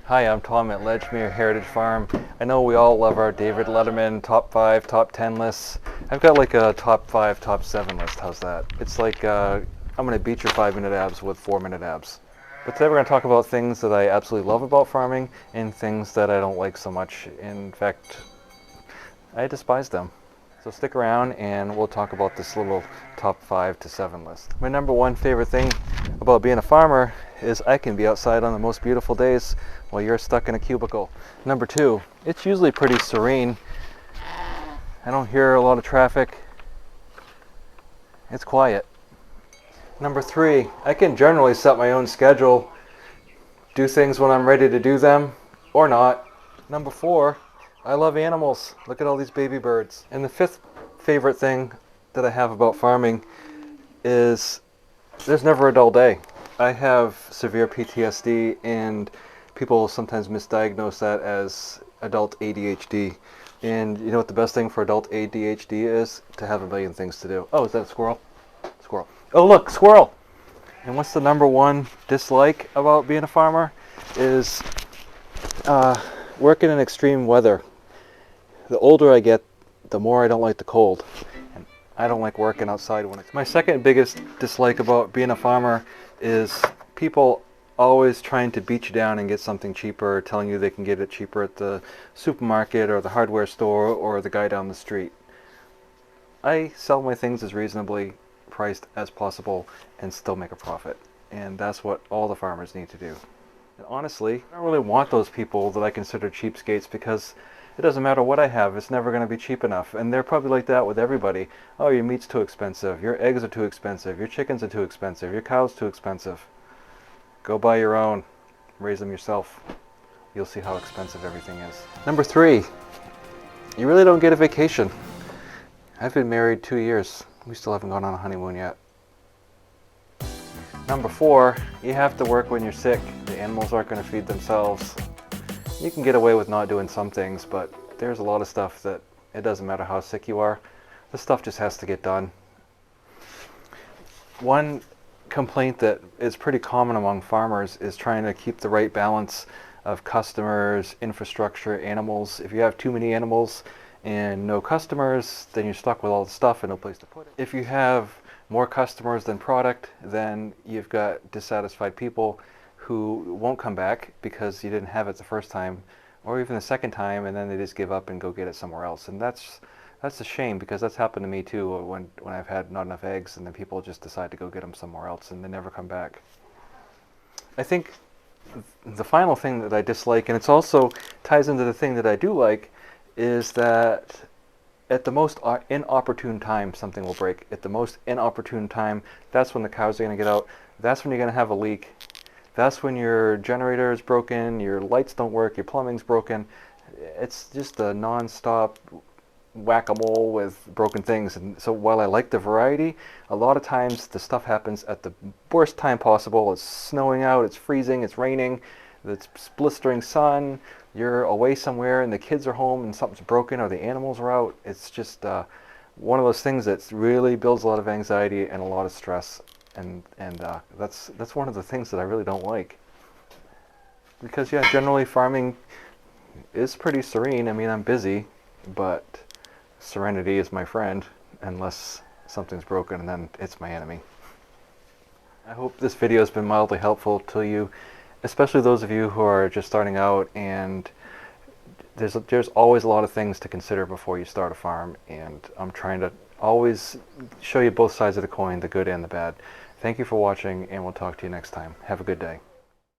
Hi, I'm Tom at Ledgemere Heritage Farm. I know we all love our David Letterman top 5, top 10 lists. I've got like a top 5, top 7 list. How's that? It's like I'm going to beat your 5-minute abs with 4-minute abs. But today we're going to talk about things that I absolutely love about farming and things that I don't like so much. In fact, I despise them. So stick around and we'll talk about this little top 5 to 7 list. My number one favorite thing about being a farmer is I can be outside on the most beautiful days while you're stuck in a cubicle. Number 2, it's usually pretty serene. I don't hear a lot of traffic. It's quiet. Number 3, I can generally set my own schedule, do things when I'm ready to do them or not. Number 4, I love animals. Look at all these baby birds. And the 5th favorite thing that I have about farming is there's never a dull day. I have severe PTSD and people sometimes misdiagnose that as adult ADHD. And you know what the best thing for adult ADHD is? To have a million things to do. Oh, is that a squirrel? Squirrel. Oh look, squirrel! And what's the number one dislike about being a farmer? Is working in extreme weather. The older I get, the more I don't like the cold. And I don't like working outside when it's... My second biggest dislike about being a farmer is people always trying to beat you down and get something cheaper, telling you they can get it cheaper at the supermarket or the hardware store or the guy down the street. I sell my things as reasonably priced as possible and still make a profit. And that's what all the farmers need to do. And honestly, I don't really want those people that I consider cheapskates because it doesn't matter what I have, it's never going to be cheap enough. And they're probably like that with everybody. Oh, your meat's too expensive, your eggs are too expensive, your chickens are too expensive, your cow's too expensive. Go buy your own, raise them yourself. You'll see how expensive everything is. Number 3, you really don't get a vacation. I've been married 2 years. We still haven't gone on a honeymoon yet. Number 4, you have to work when you're sick. The animals aren't going to feed themselves. You can get away with not doing some things, but there's a lot of stuff that it doesn't matter how sick you are. The stuff just has to get done. One complaint that is pretty common among farmers is trying to keep the right balance of customers, infrastructure, animals. If you have too many animals and no customers, then you're stuck with all the stuff and no place to put it. If you have more customers than product, then you've got dissatisfied people who won't come back because you didn't have it the first time or even the second time, and then they just give up and go get it somewhere else. And that's a shame because that's happened to me too when I've had not enough eggs and then people just decide to go get them somewhere else and they never come back. I think the final thing that I dislike, and it also ties into the thing that I do like, is that at the most inopportune time something will break. At the most inopportune time, that's when the cows are going to get out. That's when you're going to have a leak. That's when your generator is broken, your lights don't work, your plumbing's broken. It's just a non-stop whack-a-mole with broken things. And so while I like the variety, a lot of times the stuff happens at the worst time possible. It's snowing out, it's freezing, it's raining, it's blistering sun, you're away somewhere and the kids are home and something's broken or the animals are out. It's just one of those things that really builds a lot of anxiety and a lot of stress. And that's one of the things that I really don't like. Because yeah, generally farming is pretty serene. I mean, I'm busy, but serenity is my friend unless something's broken and then it's my enemy. I hope this video has been mildly helpful to you, especially those of you who are just starting out, and there's always a lot of things to consider before you start a farm, and I'm trying to always show you both sides of the coin, the good and the bad. Thank you for watching, and we'll talk to you next time. Have a good day.